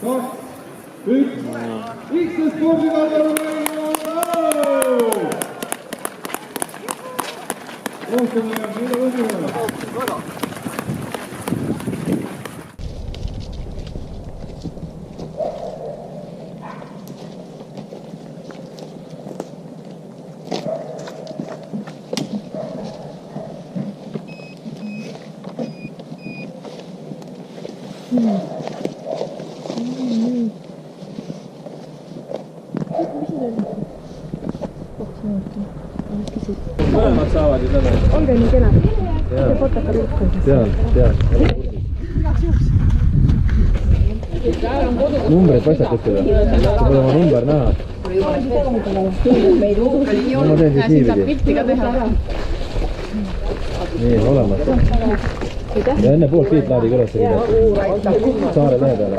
üks, X spordikaldarumäng on ära! Rohkem läheb, mida võtame? Mõlemad saavad ju selle. Olge nii kena. See potaka ruttu. Tean. Numbreid paistakust seda. See pole oma number näha. No ma teen siis niipidi. Nii, olemas. Ja enne poolt siit laadi kõrvasse. Saare lehe peale.